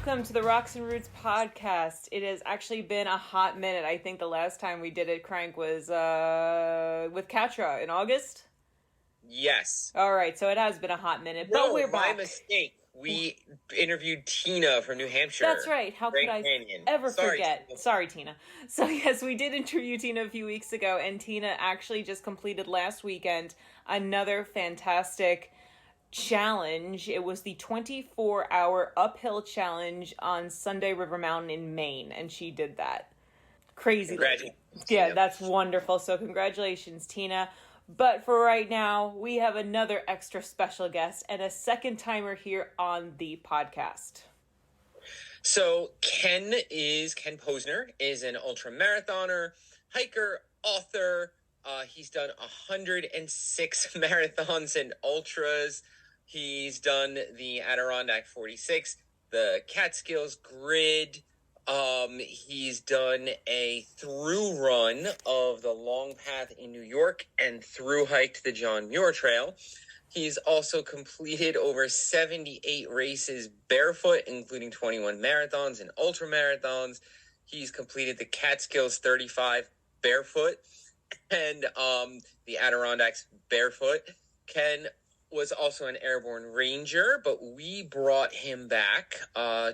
welcome to the Rocks and Roots podcast. It has actually been a hot minute. I think the last time we did it, Crank, was with Katra in August. Yes. All right, so it has been a hot minute, No, but we're back. my mistake. We interviewed Tina from New Hampshire. That's right. How could I ever forget? Tina. Sorry, Tina. So yes, we did interview Tina a few weeks ago, and Tina actually just completed last weekend another fantastic challenge. It was the 24-hour uphill challenge on Sunday River Mountain in Maine, and she did that. Crazy. Congratulations, yeah, Tina. That's wonderful. So congratulations, Tina. But for right now, we have another extra special guest and a second timer here on the podcast. So Ken Posner is an ultra marathoner, hiker, author. He's done 106 marathons and ultras. He's done the Adirondack 46, the Catskills Grid. He's done a through run of the Long Path in New York and through hiked the John Muir Trail. He's also completed over 78 races barefoot, including 21 marathons and ultra marathons. He's completed the Catskills 35 barefoot and the Adirondacks barefoot. Ken was also an airborne ranger, but we brought him back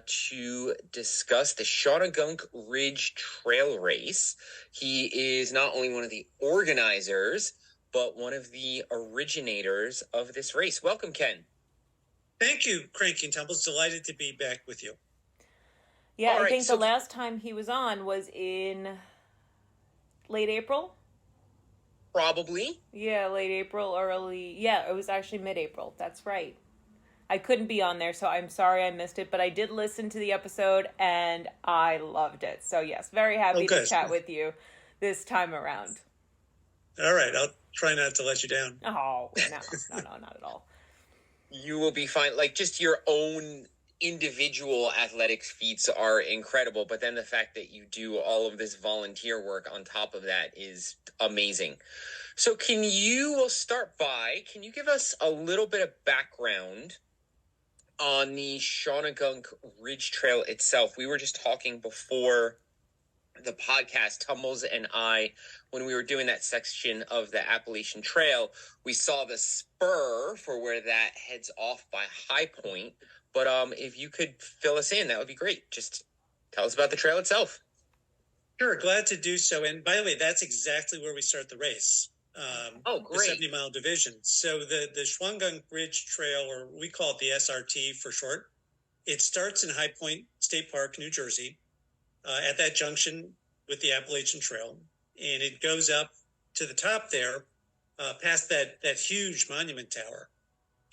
to discuss the Shawangunk Ridge Trail Race. He is not only one of the organizers, but one of the originators of this race. Welcome, Ken. Thank you, Cranky and Tumbles. Delighted to be back with you. Yeah, I think the last time he was on was in late April. Probably. Yeah, late April, early. Yeah, it was actually mid-April. That's right. I couldn't be on there, so I'm sorry I missed it, but I did listen to the episode and I loved it. So yes, very happy to chat with you this time around. All right, I'll try not to let you down. Oh, no, not at all. You will be fine. Like, just your own individual athletics feats are incredible, but then the fact that you do all of this volunteer work on top of that is amazing. So can you give us a little bit of background on the Shawangunk Ridge Trail itself? We were just talking before the podcast, Tumbles and I, when we were doing that section of the Appalachian Trail, we saw the spur for where that heads off by High Point. But if you could fill us in, that would be great. Just tell us about the trail itself. Sure, glad to do so. And by the way, that's exactly where we start the race. Great. The 70-mile division. So the Shawangunk Ridge Trail, or we call it the SRT for short, it starts in High Point State Park, New Jersey, at that junction with the Appalachian Trail. And it goes up to the top there, past that huge monument tower.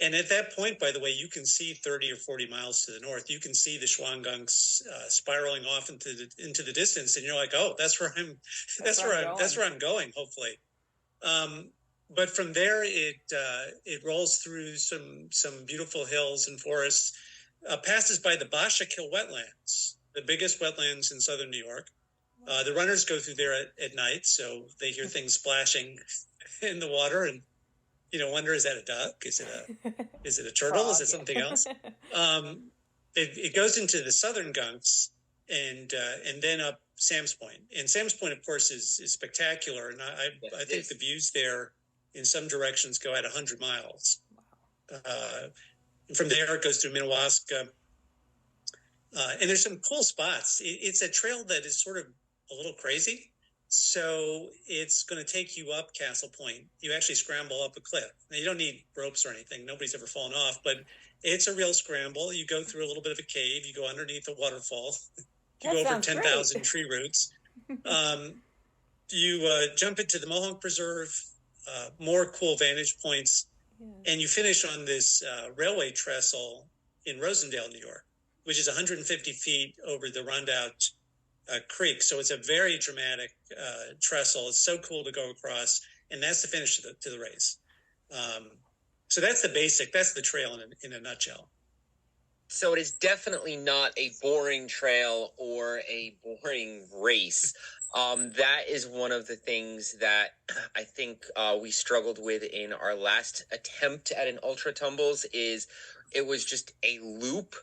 And at that point, by the way, you can see 30 or 40 miles to the north. You can see the Shawangunks spiraling off into the distance, and you're like, "Oh, that's where I'm going." Hopefully, but from there, it rolls through some beautiful hills and forests, passes by the Bashak Hill wetlands, the biggest wetlands in southern New York. The runners go through there at night, so they hear things splashing in the water and wonder, is that a duck? Is it a turtle? Is it something else? It goes into the southern gunks and then up Sam's Point. And Sam's Point, of course, is spectacular. And I think the views there in some directions go at 100 miles. And from there, it goes through Minnewaska. And there's some cool spots. It's a trail that is sort of a little crazy. So it's going to take you up Castle Point. You actually scramble up a cliff. Now, you don't need ropes or anything. Nobody's ever fallen off, but it's a real scramble. You go through a little bit of a cave. You go underneath a waterfall. You go over 10,000 tree roots. You jump into the Mohonk Preserve, more cool vantage points, and you finish on this railway trestle in Rosendale, New York, which is 150 feet over the Rondout Creek. So it's a very dramatic trestle. It's so cool to go across, and that's the finish to the race. So that's the trail in a nutshell. So it is definitely not a boring trail or a boring race. That is one of the things that I think we struggled with in our last attempt at an ultra tumbles. Is it was just a loop,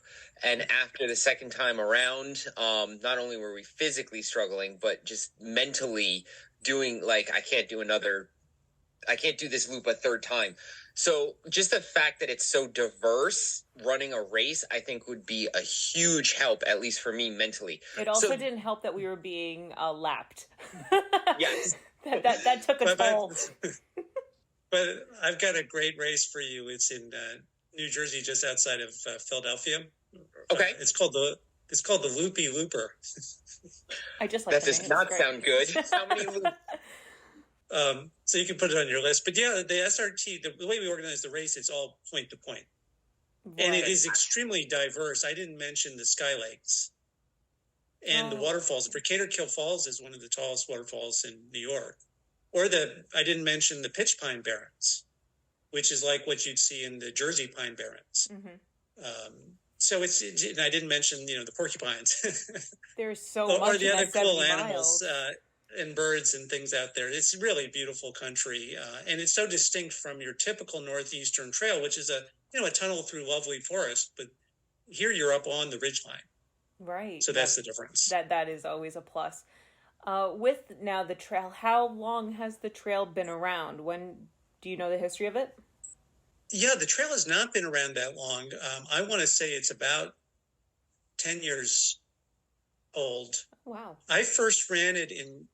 and after the second time around, not only were we physically struggling, but just mentally doing like I can't do this loop a third time. So just the fact that it's so diverse, running a race, I think would be a huge help, at least for me mentally. It also So didn't help that we were being lapped. yes, that took a toll. But I've got a great race for you. It's in New Jersey, just outside of Philadelphia. Okay. It's called the Loopy Looper. I just like that does not sound good. How many loops? So you can put it on your list. But yeah, the SRT, the way we organize the race, it's all point to point. Right. And it is extremely diverse. I didn't mention the Sky Lakes and the waterfalls. Decatur Kill Falls is one of the tallest waterfalls in New York. Or I didn't mention the Pitch Pine Barrens, which is like what you'd see in the Jersey Pine Barrens. Mm-hmm. So and I didn't mention, the porcupines. There's so much or the other cool animals. And birds and things out there. It's a really beautiful country, and it's so distinct from your typical northeastern trail, which is a tunnel through lovely forest. But here you're up on the ridgeline, right? So that's the difference. That is always a plus. With now the trail, how long has the trail been around? When do you know the history of it? Yeah, the trail has not been around that long. I want to say it's about 10 years old. Wow! I first ran it in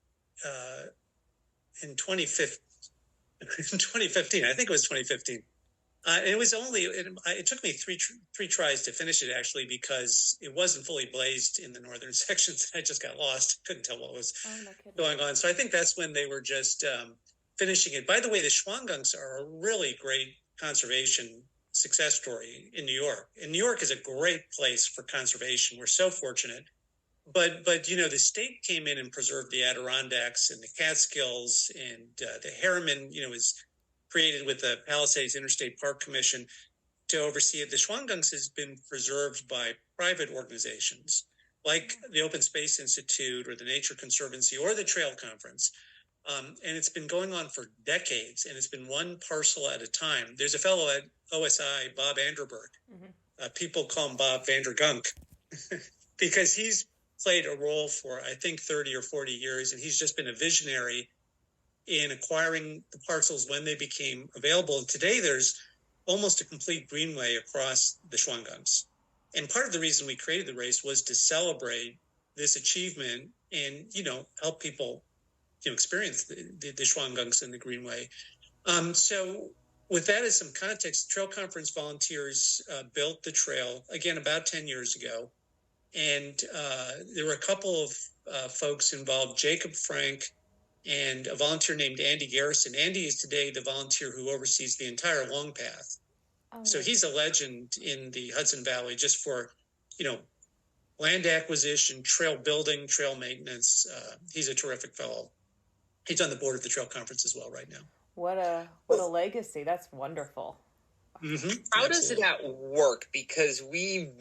2015. In 2015, I think it was 2015. It was it took me three tries to finish it, actually, because it wasn't fully blazed in the northern sections. I just got lost. Couldn't tell what was going on. So I think that's when they were just finishing it. By the way, the Shawangunks are a really great conservation success story in New York. And New York is a great place for conservation. We're so fortunate. But the state came in and preserved the Adirondacks and the Catskills, and the Harriman, is created with the Palisades Interstate Park Commission to oversee it. The Shawangunks has been preserved by private organizations like the Open Space Institute or the Nature Conservancy or the Trail Conference. And it's been going on for decades, and it's been one parcel at a time. There's a fellow at OSI, Bob Anderberg. Mm-hmm. People call him Bob Vandergunk because he's played a role for, I think, 30 or 40 years, and he's just been a visionary in acquiring the parcels when they became available. And today there's almost a complete greenway across the Shawangunks. And part of the reason we created the race was to celebrate this achievement and, help people, experience the Shawangunks and the greenway. So with that as some context, Trail Conference volunteers built the trail, again, about 10 years ago. And there were a couple of folks involved, Jacob Frank and a volunteer named Andy Garrison. Andy is today the volunteer who oversees the entire Long Path. Oh. So he's a legend in the Hudson Valley just for, land acquisition, trail building, trail maintenance. He's a terrific fellow. He's on the board of the Trail Conference as well right now. What a legacy. That's wonderful. Mm-hmm. How does that work? Because we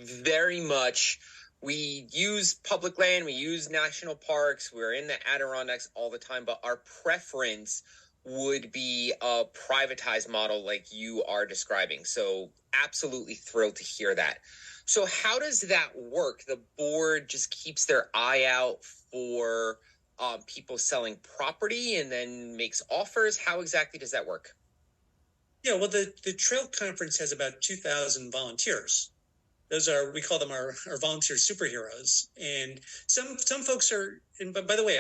use public land, we use national parks, we're in the Adirondacks all the time, but our preference would be a privatized model like you are describing. So absolutely thrilled to hear that. So how does that work? The board just keeps their eye out for people selling property and then makes offers? How exactly does that work? Yeah, well, the Trail Conference has about 2,000 volunteers. Those are, we call them our volunteer superheroes. And some folks are, and by the way,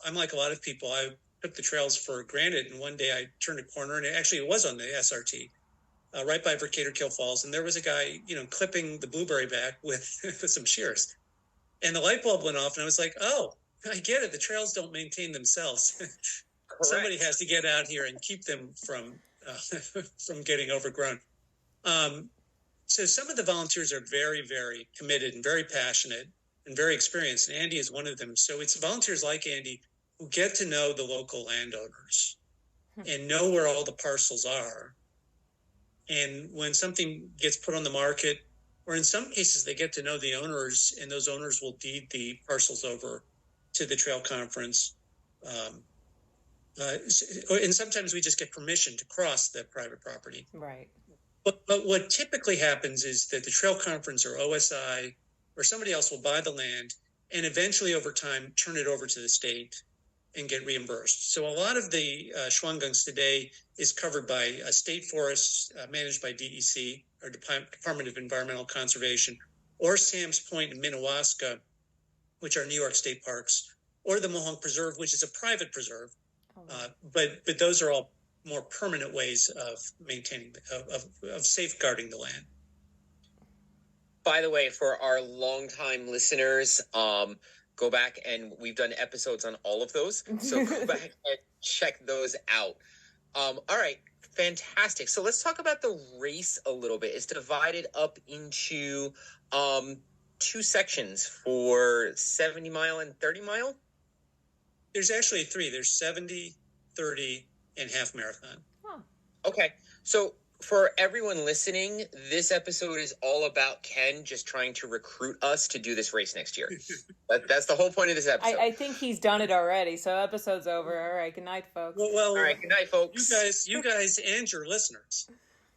I'm like a lot of people. I took the trails for granted. And one day I turned a corner, and it was on the SRT, right by Decatur Kill Falls. And there was a guy, clipping the blueberry back with some shears. And the light bulb went off, and I was like, oh, I get it. The trails don't maintain themselves. Somebody has to get out here and keep them from getting overgrown. So some of the volunteers are very, very committed and very passionate and very experienced. And Andy is one of them. So it's volunteers like Andy who get to know the local landowners and know where all the parcels are. And when something gets put on the market, or in some cases, they get to know the owners, and those owners will deed the parcels over to the trail conference. And sometimes we just get permission to cross the private property. Right. But what typically happens is that the trail conference or OSI or somebody else will buy the land and eventually over time turn it over to the state and get reimbursed. So a lot of the Shwangunks today is covered by state forests managed by DEC, or Department of Environmental Conservation, or Sam's Point and Minnewaska, which are New York state parks, or the Mohonk Preserve, which is a private preserve. But those are all more permanent ways of maintaining, of safeguarding the land. By the way, for our longtime listeners, go back and we've done episodes on all of those. So go back and check those out. All right, fantastic. So let's talk about the race a little bit. It's divided up into two sections for 70 mile and 30 mile. There's actually three. There's 70, 30, and half marathon. Huh. Okay. So for everyone listening, this episode is all about Ken just trying to recruit us to do this race next year. That's the whole point of this episode. I think he's done it already, so episode's over. All right, good night, folks. Well, all right, good night, folks. You guys and your listeners,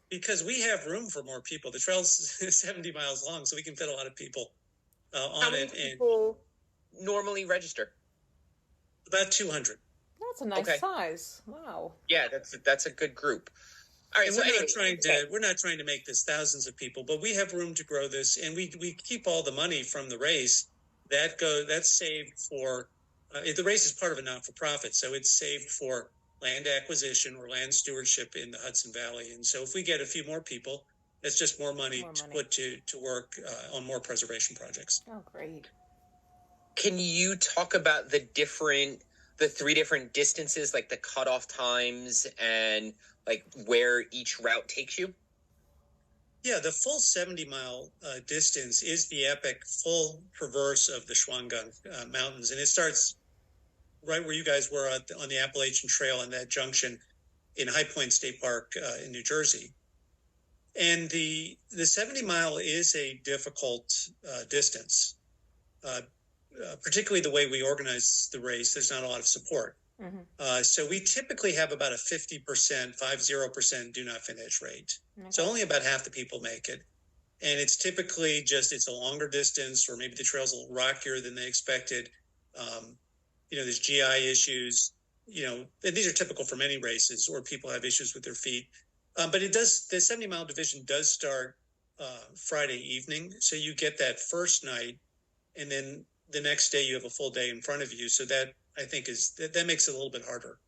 because we have room for more people. The trail's 70 miles long, so we can fit a lot of people on How many it. people normally register? About 200. That's a nice size. Wow. Yeah, that's a good group. All right, and so we're not trying to make this thousands of people, but we have room to grow this, and we keep all the money from the race that's saved for. The race is part of a not-for-profit, so it's saved for land acquisition or land stewardship in the Hudson Valley. And so, if we get a few more people, that's just more money to put to work on more preservation projects. Oh, great! Can you talk about the three different distances, like the cutoff times and like where each route takes you? Yeah, the full 70-mile distance is the epic full traverse of the Shawangunk Mountains. And it starts right where you guys were on the Appalachian Trail in that junction in High Point State Park in New Jersey. And the 70-mile is a difficult distance, particularly the way we organize the race. There's not a lot of support. Mm-hmm. So we typically have about a 50% do not finish rate. Okay. So only about half the people make it. And it's typically it's a longer distance, or maybe the trail's a little rockier than they expected. There's GI issues, and these are typical for many races, or people have issues with their feet. But the 70-mile division does start Friday evening. So you get that first night, and then the next day you have a full day in front of you. So that, I think, that makes it a little bit harder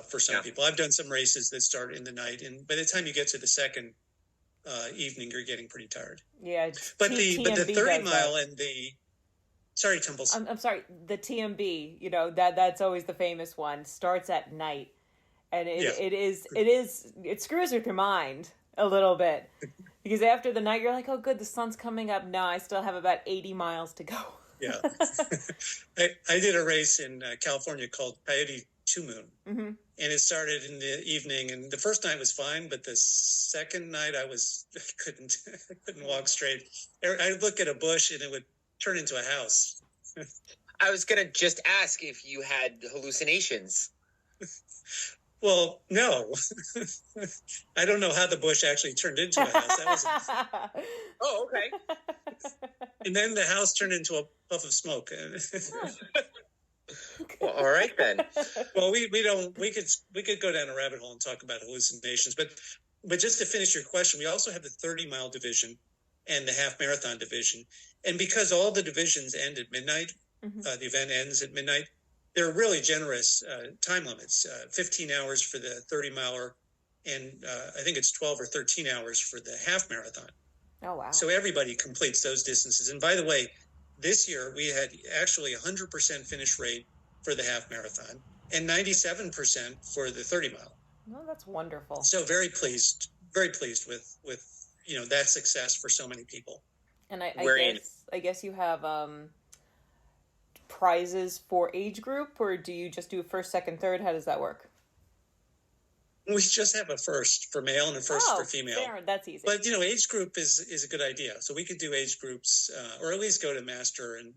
for some people. I've done some races that start in the night, and by the time you get to the second evening, you're getting pretty tired. Yeah, but the 30-mile and the sorry, Tumbles. I'm sorry. The TMB, that's always the famous one. Starts at night, and it screws with your mind a little bit because after the night, you're like, oh, good, the sun's coming up. No, I still have about 80 miles to go. Yeah. I did a race in California called Coyote Two Moon. Mm-hmm. And it started in the evening, and the first night was fine, but the second night I couldn't walk straight. I'd look at a bush and it would turn into a house. I was going to just ask if you had hallucinations. Well, no. I don't know how the bush actually turned into a house. Oh, okay. And then the house turned into a puff of smoke. Well, all right then. Well, we could go down a rabbit hole and talk about hallucinations, but just to finish your question, we also have the 30-mile division and the half marathon division, and because all the divisions end at midnight, mm-hmm. The event ends at midnight. There are really generous time limits, 15 hours for the 30-miler, and I think it's 12 or 13 hours for the half marathon. Oh, wow. So everybody completes those distances. And by the way, this year we had actually 100% finish rate for the half marathon and 97% for the 30-mile. Oh, that's wonderful. So very pleased with that success for so many people. And I guess you have prizes for age group, or do you just do first, second, third? How does that work? We just have a first for male and a first for female. Fair. That's easy. But, age group is a good idea. So we could do age groups, or at least go to master and,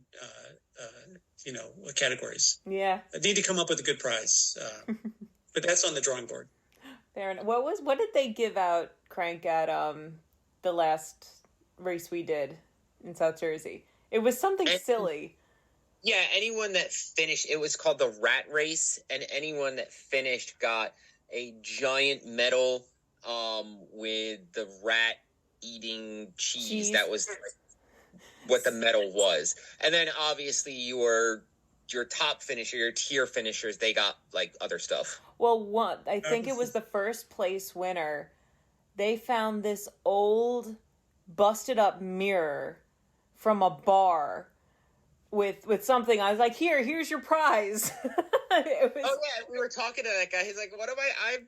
categories. Yeah. I need to come up with a good prize. But that's on the drawing board. Fair enough. What did they give out, Crank, at the last race we did in South Jersey? It was something silly. Yeah, anyone that finished, it was called the Rat Race, and anyone that finished got a giant medal with the rat eating cheese. That was what the medal was. And then obviously your top finisher, your tier finishers, they got like other stuff. Well, I think it was the first place winner. They found this old busted up mirror from a bar with something. I was like, here's your prize. Oh yeah, we were talking to that guy. He's like, what am I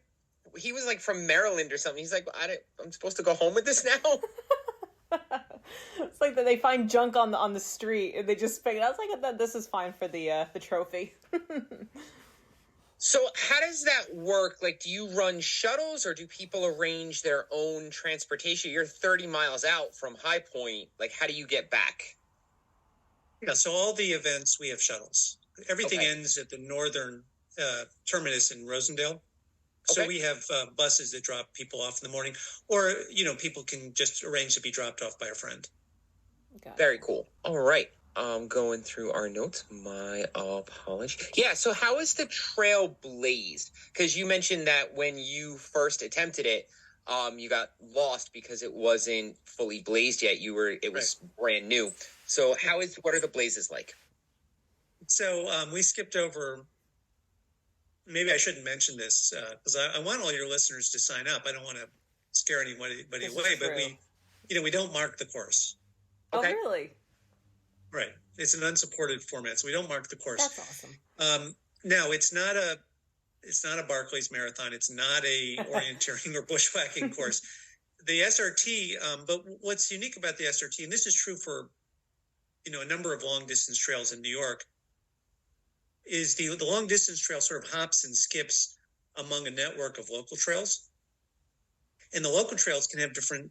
he was like from Maryland or something. He's like, I'm supposed to go home with this now? It's like that they find junk on the street and they just pick it. I was like, this is fine for the trophy. So how does that work? Like, do you run shuttles or do people arrange their own transportation? You're 30 miles out from High Point. Like, how do you get back? Yeah, so all the events, we have shuttles. Everything ends at the northern terminus in Rosendale. So we have buses that drop people off in the morning, or, people can just arrange to be dropped off by a friend. Very cool. All right. I'm going through our notes. My apology. Yeah, so how is the trail blazed? Because you mentioned that when you first attempted it, you got lost because it wasn't fully blazed yet. It was brand new. So what are the blazes like? So we skipped over, maybe I shouldn't mention this because I want all your listeners to sign up. I don't want to scare anybody away, but we don't mark the course. Okay. Oh, really? Right. It's an unsupported format, so we don't mark the course. That's awesome. No, it's not a Barclays Marathon. It's not a orienteering or bushwhacking course. The SRT, but what's unique about the SRT, and this is true for, a number of long distance trails in New York, is the long distance trail sort of hops and skips among a network of local trails. And the local trails can have different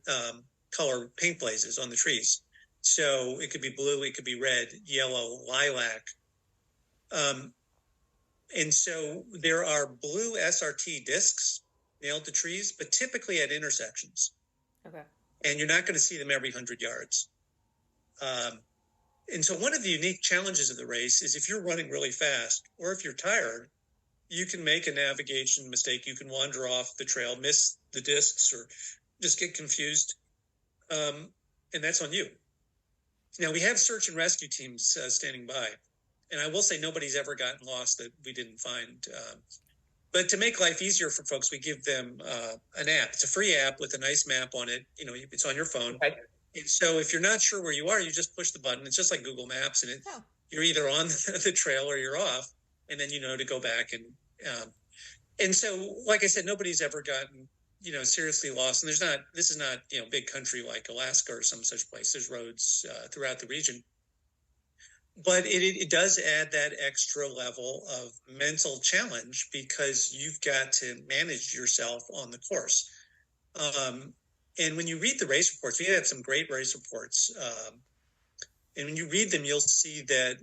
color paint blazes on the trees. So it could be blue, it could be red, yellow, lilac. And so there are blue SRT discs nailed to trees, but typically at intersections. Okay. And you're not going to see them every 100 yards. And so one of the unique challenges of the race is if you're running really fast or if you're tired, you can make a navigation mistake. You can wander off the trail, miss the discs, or just get confused. And that's on you. Now, we have search and rescue teams standing by. And I will say nobody's ever gotten lost that we didn't find. But to make life easier for folks, we give them an app. It's a free app with a nice map on it. It's on your phone. Okay. And so if you're not sure where you are, you just push the button. It's just like Google Maps, and you're either on the trail or you're off, and then to go back. And so, like I said, nobody's ever gotten seriously lost. And this is not big country like Alaska or some such place. There's roads throughout the region, but it does add that extra level of mental challenge because you've got to manage yourself on the course. And when you read the race reports, we have some great race reports. And when you read them, you'll see that,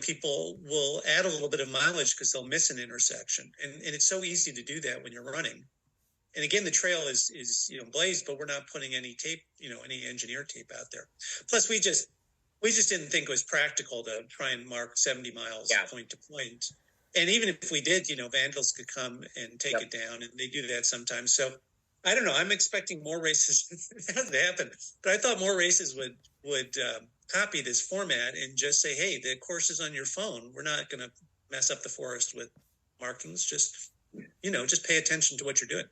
people will add a little bit of mileage because they'll miss an intersection. And it's so easy to do that when you're running. And again, the trail is blazed, but we're not putting any tape, any engineer tape out there. Plus, we just didn't think it was practical to try and mark 70 miles point to point. And even if we did, vandals could come and take it down, and they do that sometimes. So I don't know. I'm expecting more races. It hasn't happened, but I thought more races would copy this format and just say, "Hey, the course is on your phone. We're not going to mess up the forest with markings. Just pay attention to what you're doing."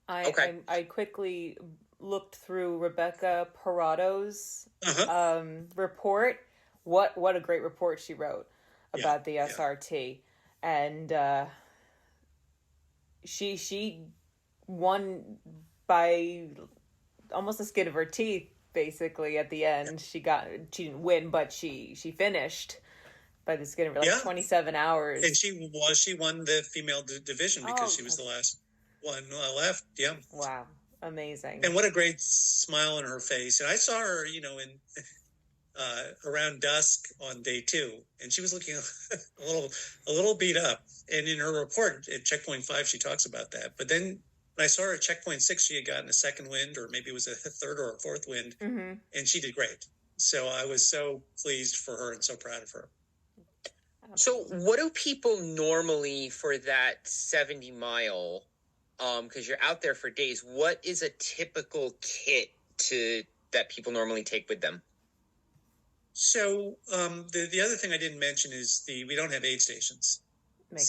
I quickly looked through Rebecca Parato's report. What a great report she wrote about the SRT, and she won by almost the skin of her teeth. Basically, at the end, she didn't win, but she finished. by the skin of her, like Yeah. 27 hours. And she won the female division because she was the last one left. Yeah. Wow. Amazing. And what a great smile on her face. And I saw her, in around dusk on day 2, and she was looking a little beat up. And in her report at checkpoint 5, she talks about that. But then when I saw her at checkpoint 6, she had gotten a second wind, or maybe it was a third or a fourth wind, and she did great. So I was so pleased for her and so proud of her. So what do people normally for that 70-mile, because you're out there for days, what is a typical kit that people normally take with them? So the other thing I didn't mention is we don't have aid stations.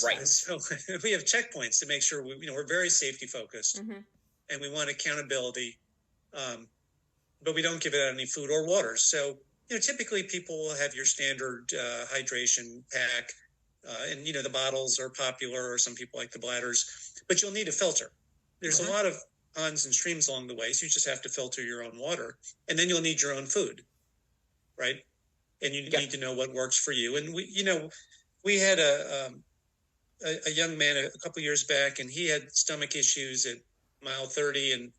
Right. So we have checkpoints to make sure we're very safety focused, and we want accountability, but we don't give out any food or water. So typically people will have your standard hydration pack, and the bottles are popular, or some people like the bladders, but you'll need a filter. There's a lot of ponds and streams along the way, so you just have to filter your own water, and then you'll need your own food, right? And you need to know what works for you. And we had a young man a couple of years back, and he had stomach issues at mile 30, and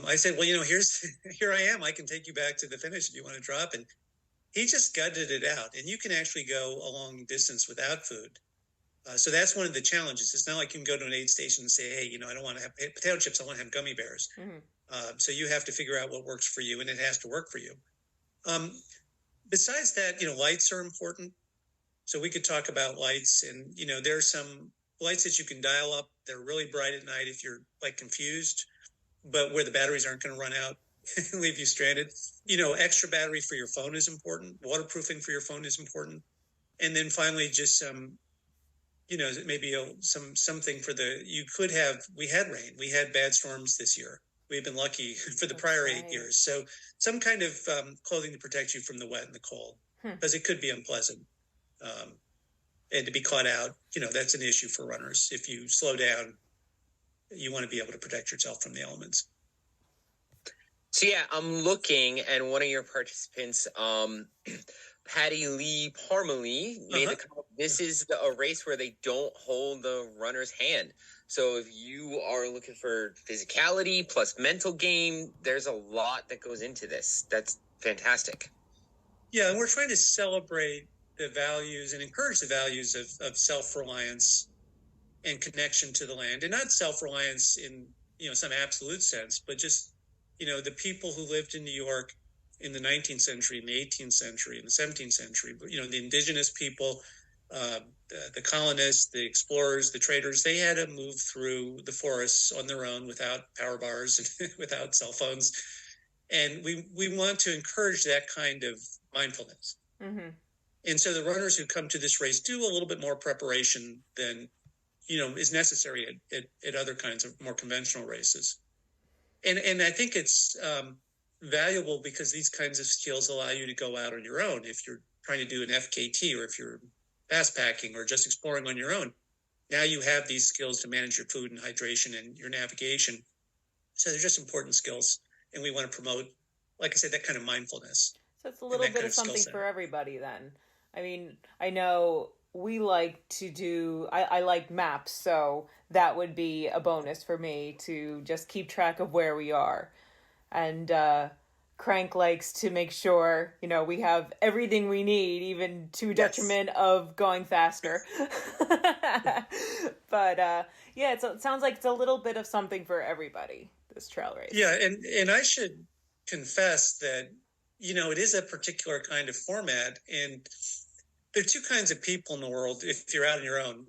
I said, well, here I am. I can take you back to the finish if you want to drop. And he just gutted it out. And you can actually go a long distance without food. So that's one of the challenges. It's not like you can go to an aid station and say, hey, I don't want to have potato chips. I want to have gummy bears. So you have to figure out what works for you, and it has to work for you. Besides that, lights are important. So we could talk about lights, and, there's some lights that you can dial up. They're really bright at night if you're confused, but where the batteries aren't going to run out and leave you stranded. Extra battery for your phone is important. Waterproofing for your phone is important. And then finally, just maybe something for we had rain. We had bad storms this year. We've been lucky for the prior 8 years. So some kind of clothing to protect you from the wet and the cold, because it could be unpleasant. And to be caught out, that's an issue for runners. If you slow down, you want to be able to protect yourself from the elements. So yeah, I'm looking, and one of your participants, Patty Lee Parmalee, made the comment. This is a race where they don't hold the runner's hand. So if you are looking for physicality plus mental game, there's a lot that goes into this. That's fantastic. Yeah, and we're trying to celebrate the values and encourage the values of self-reliance and connection to the land, and not self-reliance in some absolute sense, but just the people who lived in New York in the 19th century, in the 18th century, in the 17th century, the indigenous people, the colonists, the explorers, the traders, they had to move through the forests on their own without power bars and without cell phones. And we want to encourage that kind of mindfulness. And so the runners who come to this race do a little bit more preparation than, is necessary at other kinds of more conventional races. And I think it's valuable because these kinds of skills allow you to go out on your own. If you're trying to do an FKT, or if you're fast packing or just exploring on your own, now you have these skills to manage your food and hydration and your navigation. So they're just important skills. And we want to promote, like I said, that kind of mindfulness. So it's a little bit of something for everybody then. I mean, I know we like to do, I like maps, so that would be a bonus for me to just keep track of where we are. And Crank likes to make sure, we have everything we need, even to detriment of going faster. But it sounds like it's a little bit of something for everybody, this trail race. Yeah, and I should confess that, it is a particular kind of format, and there are two kinds of people in the world if you're out on your own.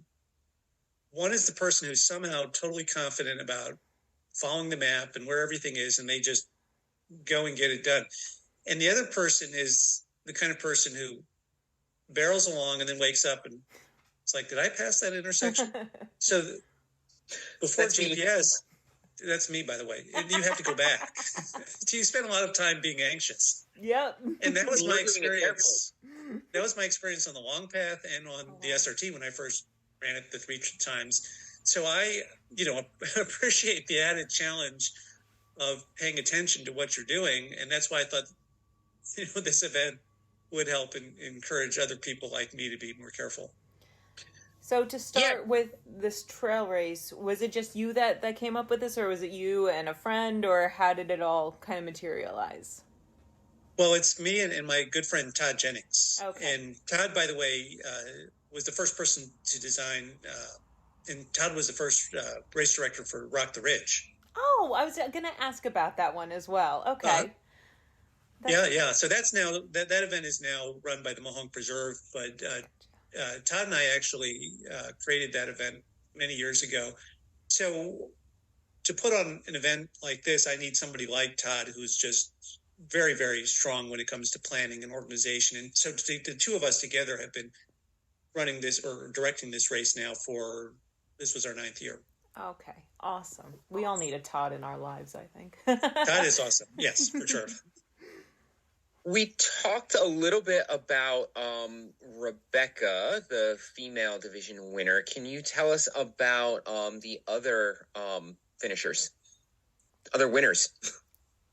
One is the person who's somehow totally confident about following the map and where everything is, and they just go and get it done. And the other person is the kind of person who barrels along and then wakes up and it's like, did I pass that intersection? So before that's GPS, that's me, by the way, you have to go back. So you spend a lot of time being anxious. Yep. And that was my experience. That was my experience on the long path and on the SRT when I first ran it the 3 times. So I, appreciate the added challenge of paying attention to what you're doing. And that's why I thought, this event would help and encourage other people like me to be more careful. So to start with this trail race, was it just you that came up with this, or was it you and a friend, or how did it all kind of materialize? Well, it's me and my good friend Todd Jennings. Okay. And Todd, by the way, was the first person to design, and Todd was the first race director for Rock the Ridge. Oh, I was going to ask about that one as well. Okay. Yeah. So that's now, that event is now run by the Mohonk Preserve, but Todd and I actually created that event many years ago. So to put on an event like this, I need somebody like Todd, who's just very, very strong when it comes to planning and organization. And so the two of us together have been running this or directing this race now this was our 9th year. Okay, awesome. We all need a Todd in our lives, I think. Todd is awesome. Yes, for sure. We talked a little bit about Rebecca, the female division winner. Can you tell us about the other finishers, other winners?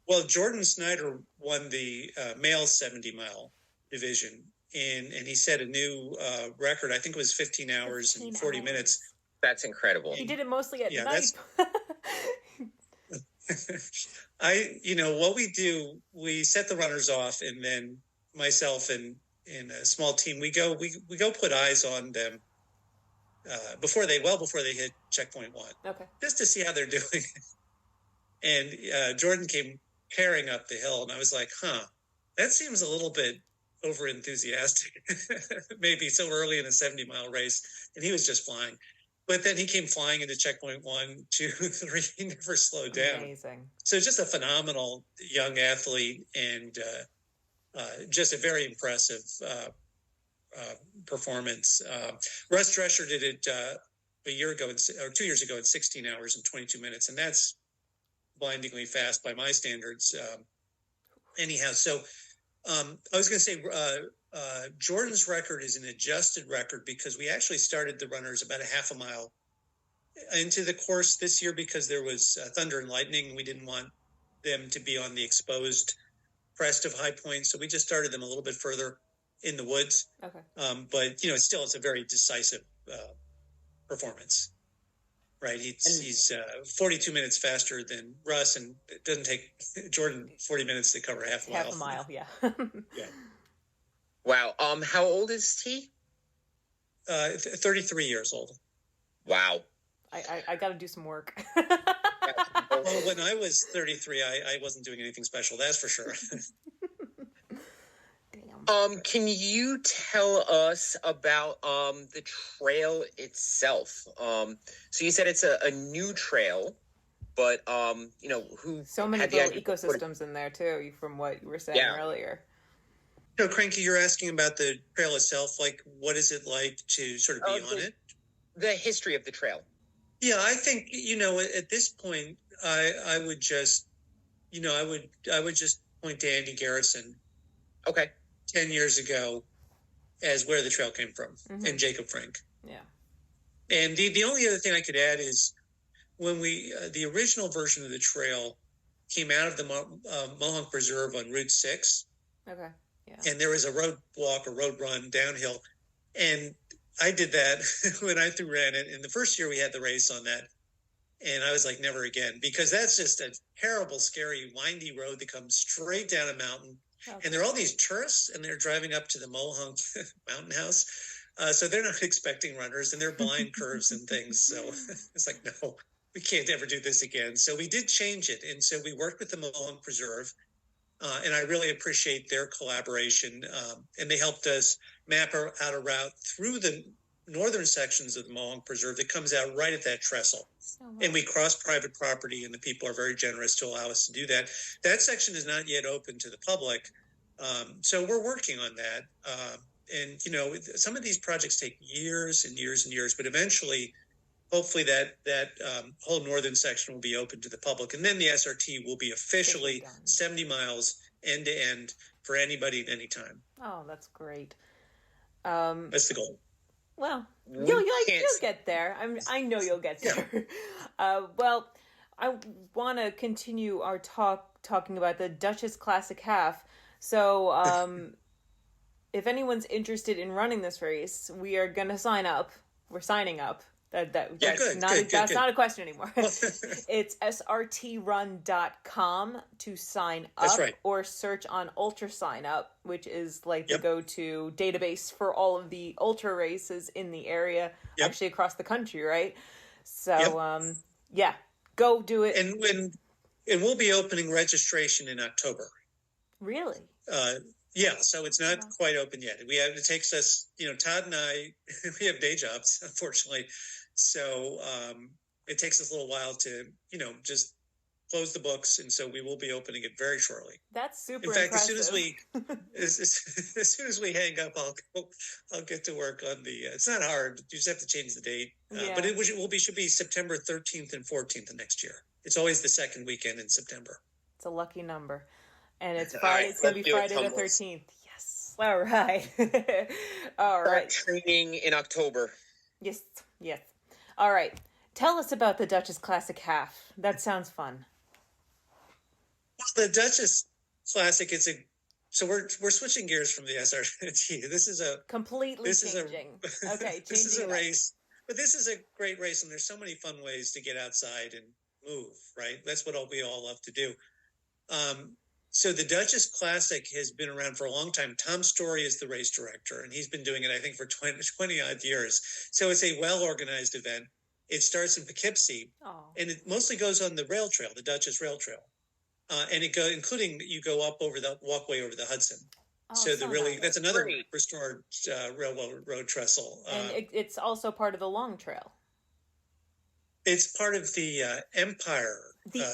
Well, Jordan Snyder won the male 70-mile division, and he set a new record. I think it was 15 hours and 40 minutes. That's incredible. He did it mostly at night. What we do, we set the runners off, and then myself and a small team, we go put eyes on them before they hit checkpoint 1. Okay. Just to see how they're doing. And Jordan came tearing up the hill, and I was like, that seems a little bit over enthusiastic, maybe so early in a 70-mile race. And he was just flying. But then he came flying into checkpoint 1, 2, 3. He never slowed down. Amazing. So just a phenomenal young athlete, and just a very impressive performance. Russ Drescher did it a year ago, or 2 years ago, in 16 hours and 22 minutes. And that's blindingly fast by my standards. Anyhow, so I was going to say Jordan's record is an adjusted record because we actually started the runners about a half a mile into the course this year because there was thunder and lightning. We didn't want them to be on the exposed crest of High Point, so we just started them a little bit further in the woods. Okay. But it's a very decisive performance. Right, he's 42 minutes faster than Russ, and it doesn't take Jordan 40 minutes to cover half a mile. Half a mile, yeah. Yeah. Wow. How old is he? 33 years old. Wow. I got to do some work. Well, when I was 33, I wasn't doing anything special. That's for sure. Can you tell us about the trail itself? So you said it's a new trail, but who? So many little ecosystems in there too, from what you were saying earlier. Cranky, you're asking about the trail itself. Like, what is it like to sort of be on it? The history of the trail. Yeah, I think at this point, I would just, I would just point to Andy Garrison. Okay. 10 years ago as where the trail came from, and Jacob Frank. Yeah. And the only other thing I could add is when the original version of the trail came out of the Mohonk Preserve on Route 6. Okay. Yeah. And there was a road walk or road run downhill. And I did that when I ran it. And the first year we had the race on that. And I was like, never again, because that's just a terrible, scary, windy road that comes straight down a mountain. Okay. And there are all these tourists, and they're driving up to the Mohonk Mountain House. So they're not expecting runners, and they're blind curves and things. So it's like, no, we can't ever do this again. So we did change it. And so we worked with the Mohonk Preserve, and I really appreciate their collaboration. And they helped us map out a route through the northern sections of the Mohonk Preserve that comes out right at that trestle. Oh, wow. And we cross private property, and the people are very generous to allow us to do that. That section is not yet open to the public. So we're working on that. And, some of these projects take years and years and years, but eventually, hopefully that whole northern section will be open to the public. And then the SRT will be officially 70 miles end to end for anybody at any time. Oh, that's great. That's the goal. Well, you'll get there. I know you'll get there. Well, I want to continue our talking about the Duchess Classic Half. So, if anyone's interested in running this race, we are gonna sign up. We're signing up. Yeah, That's good, not good, good, that's good. not a question anymore. It's srtrun.com to sign That's up, right. or search on Ultra Sign Up, which is like the Yep, go-to database for all of the ultra races in the area, yep, actually across the country, right? So yep. yeah, go do it. And we'll be opening registration in October. Really? Uh, yeah, so it's not quite open yet. It takes us, Todd and I, we have day jobs, unfortunately. So it takes us a little while to, just close the books. And so we will be opening it very shortly. That's In super fact, impressive. as soon as we hang up, I'll get to work on the. It's not hard. You just have to change the date. Yeah. But should be September 13th and 14th of next year. It's always the second weekend in September. It's a lucky number. And it's All Friday. right, It's going to let's be do it, Friday the Tumbles. 13th. Yes. All right. All Start right. training in October. Yes. Yes. All right. Tell us about the Duchess Classic Half. That sounds fun. The Duchess Classic. So we're switching gears from the SRT. This is a Completely this changing. Okay, this is changing a it up. race, but this is a great race, and there's so many fun ways to get outside and move. Right, that's what we all love to do. So the Duchess Classic has been around for a long time. Tom Story is the race director, and he's been doing it, I think, for 20 odd years. So it's a well-organized event. It starts in Poughkeepsie, and it mostly goes on the rail trail, the Duchess Rail Trail. And including you go up over the walkway over the Hudson. So nice. that's another restored railroad road trestle. And it's also part of the Long Trail. It's part of the Empire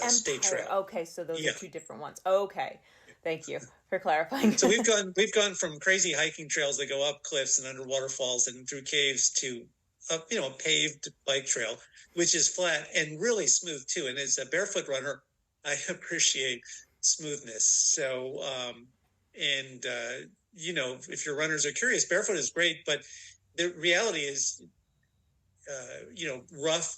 State Trail. Okay, so those are two different ones. Okay, thank you for clarifying. So we've gone from crazy hiking trails that go up cliffs and under waterfalls and through caves to a paved bike trail, which is flat and really smooth too. And as a barefoot runner, I appreciate smoothness. So if your runners are curious, barefoot is great, but the reality is rough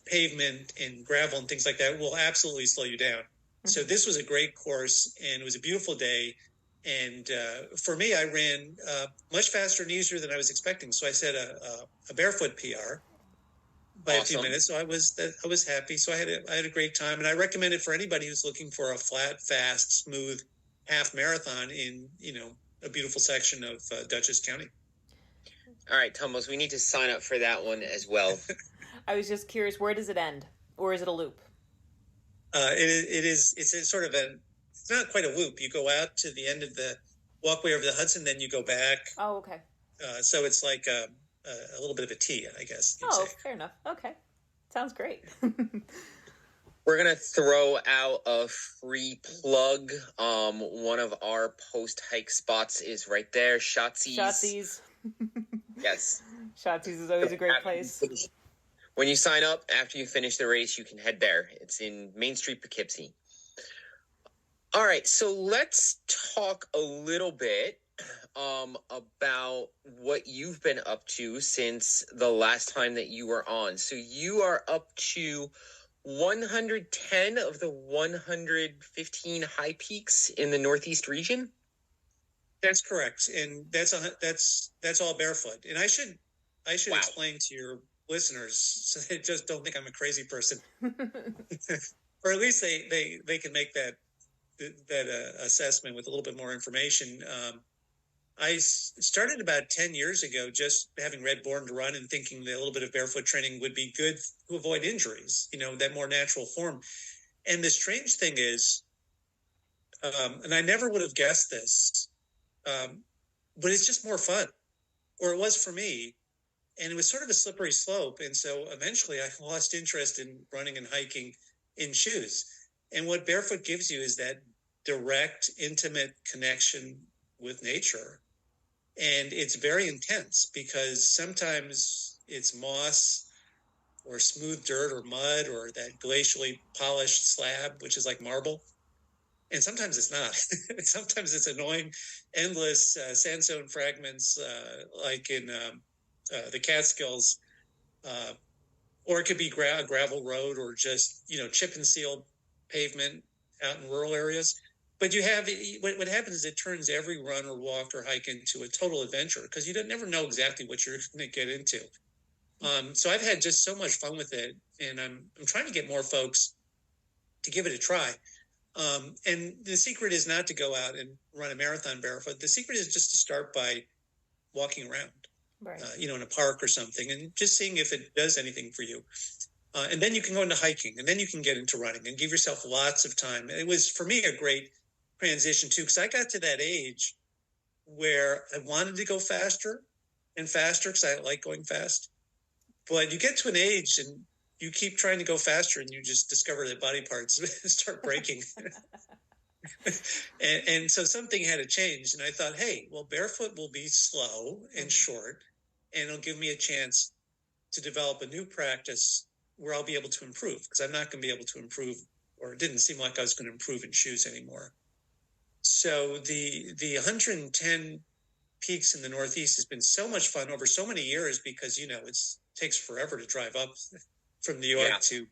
pavement and gravel and things like that will absolutely slow you down. Mm-hmm. So this was a great course, and it was a beautiful day. And for me, I ran much faster and easier than I was expecting. So I set a barefoot PR by a few minutes. So I was happy. So I had a great time, and I recommend it for anybody who's looking for a flat, fast, smooth half marathon in a beautiful section of Dutchess County. All right, Tumbles, we need to sign up for that one as well. I was just curious, where does it end? Or is it a loop? It's a sort of it's not quite a loop. You go out to the end of the walkway over the Hudson, then you go back. Oh, okay. So it's like a little bit of a T, I guess. Oh, fair enough. Okay. Sounds great. We're going to throw out a free plug. One of our post-hike spots is right there, Shotzi's. Yes. Shotzi's is always a great place. When you sign up, after you finish the race, you can head there. It's in Main Street, Poughkeepsie. All right, so let's talk a little bit about what you've been up to since the last time that you were on. So you are up to 110 of the 115 high peaks in the Northeast region? That's correct, and that's all barefoot. And I should explain to your listeners so they just don't think I'm a crazy person, or at least they can make that assessment with a little bit more information. I started about 10 years ago, just having read Born to Run and thinking that a little bit of barefoot training would be good to avoid injuries, that more natural form. And the strange thing is, and I never would have guessed this, but it's just more fun, or it was for me. And it was sort of a slippery slope. And so eventually I lost interest in running and hiking in shoes. And what barefoot gives you is that direct, intimate connection with nature. And it's very intense because sometimes it's moss or smooth dirt or mud or that glacially polished slab, which is like marble. And sometimes it's not. Sometimes it's annoying, endless sandstone fragments like in the Catskills, or it could be a gravel road or just, chip and seal pavement out in rural areas. but you have what happens is it turns every run or walk or hike into a total adventure because you don't never know exactly what you're going to get into. So I've had just so much fun with it, and I'm trying to get more folks to give it a try. And the secret is not to go out and run a marathon barefoot. The secret is just to start by walking around, Right. in a park or something, and just seeing if it does anything for you. And then you can go into hiking, and then you can get into running and give yourself lots of time. And it was, for me, a great transition, too, because I got to that age where I wanted to go faster and faster because I like going fast. But you get to an age and you keep trying to go faster and you just discover that body parts start breaking. and so something had to change. And I thought, hey, well, barefoot will be slow and short, and it'll give me a chance to develop a new practice where I'll be able to improve, because I'm not going to be able to improve, or it didn't seem like I was going to improve in shoes anymore. So the 110 peaks in the Northeast has been so much fun over so many years because, it takes forever to drive up from New York to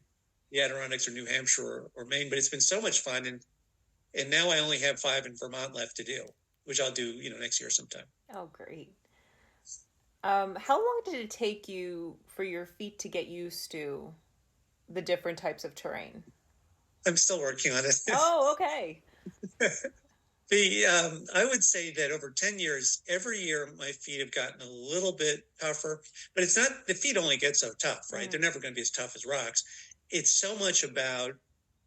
the Adirondacks or New Hampshire or Maine, but it's been so much fun. And now I only have 5 in Vermont left to do, which I'll do, next year sometime. Oh, great. How long did it take you for your feet to get used to the different types of terrain? I'm still working on it. Oh, okay. I would say that over 10 years, every year my feet have gotten a little bit tougher, but it's not, the feet only get so tough, right? They're never going to be as tough as rocks. It's so much about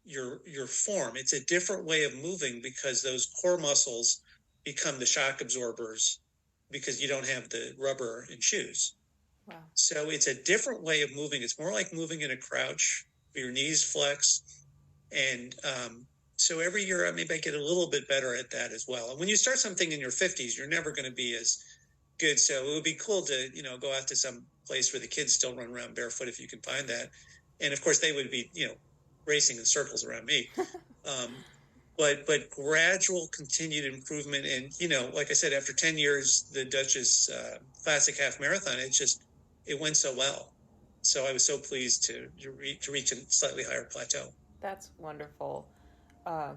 your form. It's a different way of moving because those core muscles become the shock absorbers because you don't have the rubber in shoes. Wow. So it's a different way of moving. It's more like moving in a crouch, your knees flex. And so every year, maybe I get a little bit better at that as well. And when you start something in your 50s, you're never going to be as good. So it would be cool to, go out to some place where the kids still run around barefoot if you can find that. And of course, they would be, racing in circles around me. But gradual continued improvement. And, like I said, after 10 years, the Duchess Classic Half Marathon, it went so well. So I was so pleased to reach a slightly higher plateau. That's wonderful.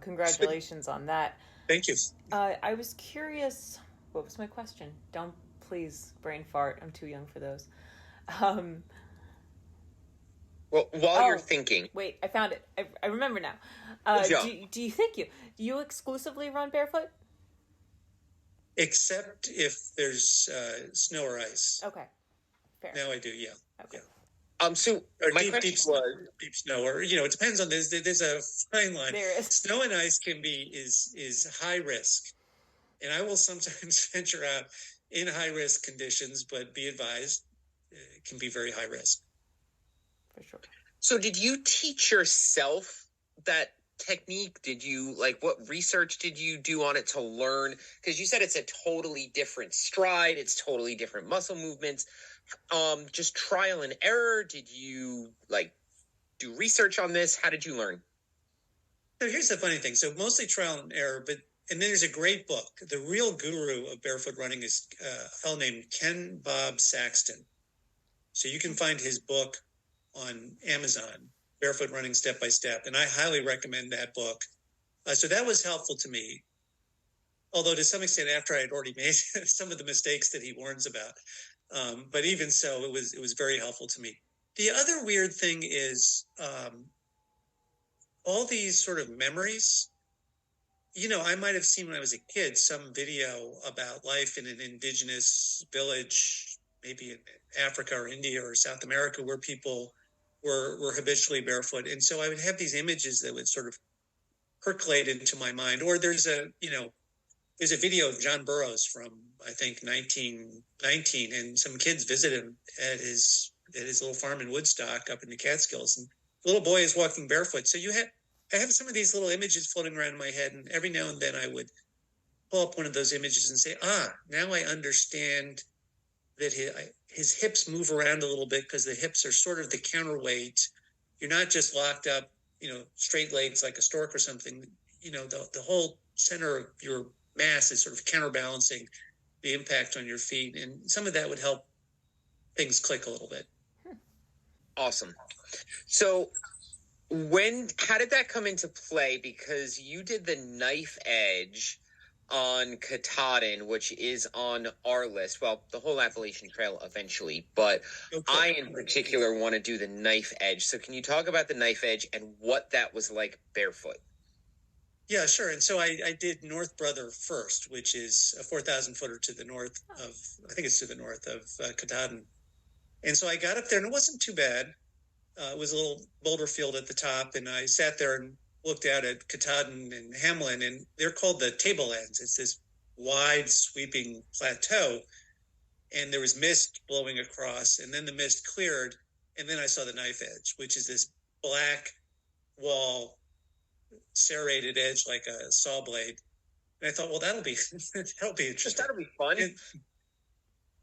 Congratulations on that. Thank you. I was curious, what was my question? Don't please brain fart. I'm too young for those. Well, while you're thinking... Wait, I found it. I remember now. Do you exclusively run barefoot? Except if there's snow or ice. Okay, fair. Now I do, yeah. Okay. Yeah. So my question was... Deep snow, or, it depends on this. There's a fine line. There is. Snow and ice is high risk. And I will sometimes venture out in high risk conditions, but be advised, it can be very high risk. For sure. So did you teach yourself that technique? What research did you do on it to learn? Because you said it's a totally different stride. It's totally different muscle movements. Just trial and error. Did you do research on this? How did you learn? So here's the funny thing. So mostly trial and error, and then there's a great book. The real guru of barefoot running is a fellow named Ken Bob Saxton. So you can find his book on Amazon, Barefoot Running Step by Step, and I highly recommend that book. So that was helpful to me, although to some extent after I had already made some of the mistakes that he warns about. But even so, it was very helpful to me. The other weird thing is all these sort of memories. I might have seen when I was a kid some video about life in an indigenous village, maybe in Africa or India or South America, where people were habitually barefoot. And so I would have these images that would sort of percolate into my mind. Or there's a video of John Burroughs from, I think, 1919, and some kids visit him at his little farm in Woodstock up in the Catskills, and the little boy is walking barefoot. So I have some of these little images floating around in my head, and every now and then I would pull up one of those images and say, now I understand that his hips move around a little bit because the hips are sort of the counterweight. You're not just locked up, straight legs like a stork or something. The whole center of your mass is sort of counterbalancing the impact on your feet. And some of that would help things click a little bit. Awesome. So How did that come into play? Because you did the knife edge on Katahdin, which is on our list. Well, the whole Appalachian Trail eventually, but I in particular want to do the knife edge. So can you talk about the knife edge and what that was like barefoot? Yeah, sure. And so I did North Brother first, which is a 4,000 footer to the north of, I think it's to the north of Katahdin. And so I got up there and it wasn't too bad. It was a little boulder field at the top, and I sat there and looked out at Katahdin and Hamlin, and they're called the tablelands. It's this wide, sweeping plateau, and there was mist blowing across, and then the mist cleared, and then I saw the knife edge, which is this black wall, serrated edge like a saw blade. And I thought, well, that'll be interesting. That'll be fun.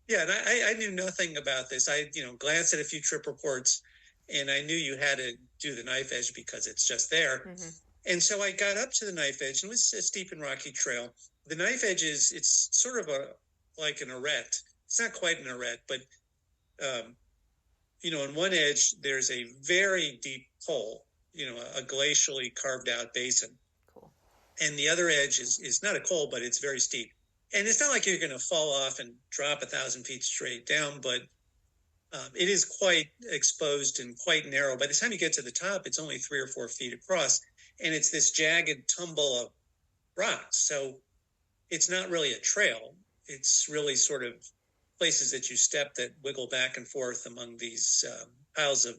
Yeah, and I knew nothing about this. I glanced at a few trip reports, and I knew you had to do the knife edge because it's just there. Mm-hmm. And so I got up to the knife edge, and it was a steep and rocky trail. The knife edge it's sort of like an arête. It's not quite an arête, but on one edge there's a very deep hole, a glacially carved out basin. Cool. And the other edge is not a col, but it's very steep. And it's not like you're going to fall off and drop 1,000 feet straight down, but it is quite exposed and quite narrow. By the time you get to the top, it's only 3 or 4 feet across, and it's this jagged tumble of rocks. So it's not really a trail. It's really sort of places that you step that wiggle back and forth among these piles of,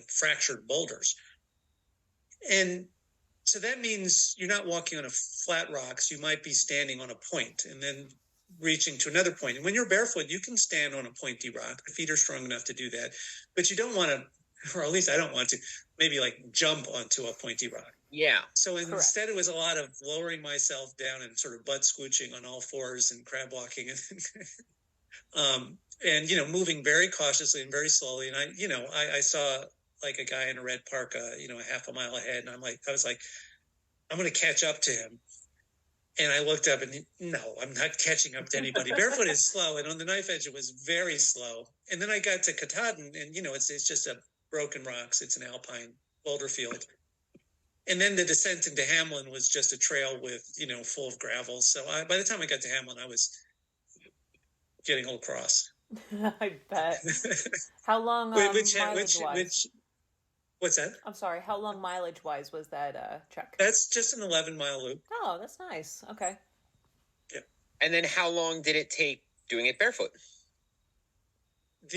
fractured boulders. And so that means you're not walking on a flat rocks. You might be standing on a point and then reaching to another point. And when you're barefoot, you can stand on a pointy rock. The feet are strong enough to do that. But you don't want to, or at least I don't want to, maybe like jump onto a pointy rock. Yeah. So instead, it was a lot of lowering myself down and sort of butt scooching on all fours and crab walking and moving very cautiously and very slowly. And I saw like a guy in a red parka, a half a mile ahead. And I was like, I'm going to catch up to him. And I looked up and no, I'm not catching up to anybody. Barefoot is slow. And on the knife edge, it was very slow. And then I got to Katahdin and, it's just a broken rocks. It's an alpine boulder field. And then the descent into Hamlin was just a trail with, full of gravel. So by the time I got to Hamlin, I was getting a little cross. I bet. How long mileage-wise? What's that? I'm sorry. How long mileage-wise was that trek? That's just an 11-mile loop. Oh, that's nice. Okay. Yeah. And then how long did it take doing it barefoot? With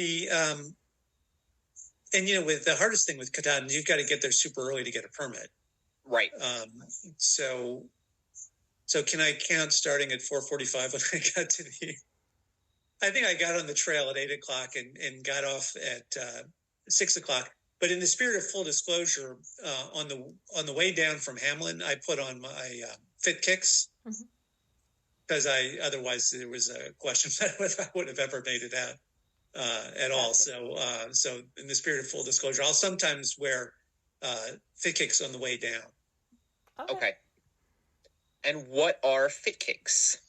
the hardest thing with Katahdin, you've got to get there super early to get a permit. Right. So can I count starting at 4:45 when I got to I think I got on the trail at 8 o'clock and got off at 6 o'clock. But in the spirit of full disclosure, on the way down from Hamlin, I put on my Fit Kicks because otherwise there was a question whether I would have ever made it out at all. So in the spirit of full disclosure, I'll sometimes wear Fit Kicks on the way down. Okay. And what are Fit Kicks?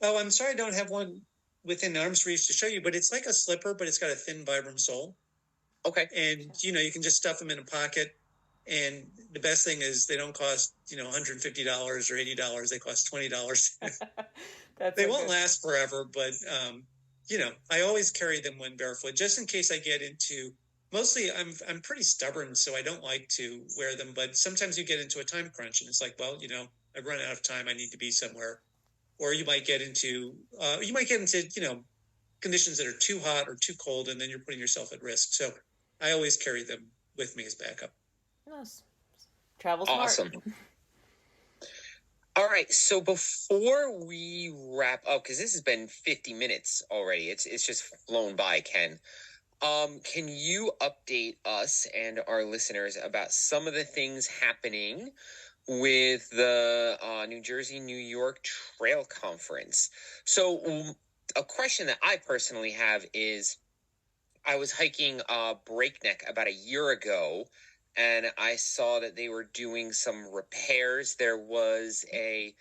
Oh, I'm sorry I don't have one within arm's reach to show you, but it's like a slipper, but it's got a thin Vibram sole. Okay. And, you can just stuff them in a pocket. And the best thing is they don't cost, $150 or $80. They cost $20. They won't last forever, but, I always carry them when barefoot, just in case I get into, mostly I'm pretty stubborn, so I don't like to wear them. But sometimes you get into a time crunch and it's like, well, I've run out of time. I need to be somewhere. Or you might get into, conditions that are too hot or too cold, and then you're putting yourself at risk. So I always carry them with me as backup. Yes. Travel smart. Awesome. All right. So before we wrap up, because this has been 50 minutes already, it's just flown by, Ken. Can you update us and our listeners about some of the things happening with the New Jersey, New York Trail Conference? So a question that I personally have is, I was hiking Breakneck about a year ago, and I saw that they were doing some repairs. There was a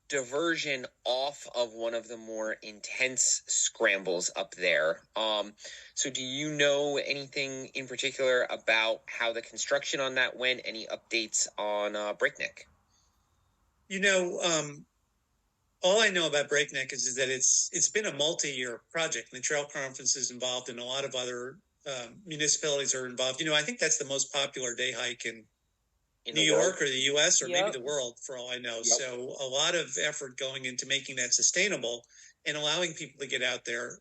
diversion off of one of the more intense scrambles up there. So do you know anything in particular about how the construction on that went? Any updates on Breakneck? All I know about Breakneck is that it's been a multi-year project, and the Trail Conference is involved, and a lot of other municipalities are involved. I think that's the most popular day hike in New York or the U.S. or maybe the world, for all I know. Yep. So a lot of effort going into making that sustainable and allowing people to get out there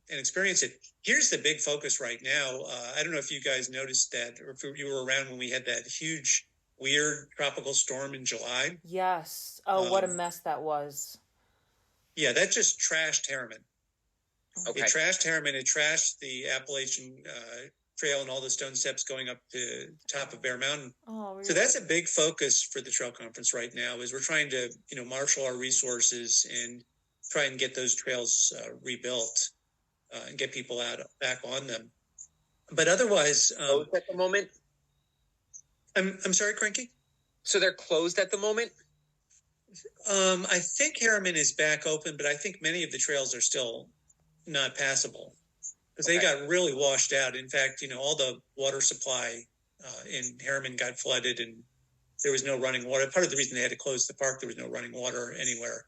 and experience it. Here's the big focus right now. I don't know if you guys noticed that, or if you were around when we had that huge, weird tropical storm in July. Yes. Oh, what a mess that was. Yeah, that just trashed Harriman. Okay. It trashed Harriman. It trashed the Appalachian Trail and all the stone steps going up to the top of Bear Mountain. Oh, really? So that's a big focus for the Trail Conference right now, is we're trying to, marshal our resources and try and get those trails rebuilt and get people back on them. But otherwise, closed at the moment. I'm sorry, Cranky. So they're closed at the moment. I think Harriman is back open, but I think many of the trails are still not passable because they got really washed out. In fact, all the water supply in Harriman got flooded, and there was no running water. Part of the reason they had to close the park, there was no running water anywhere.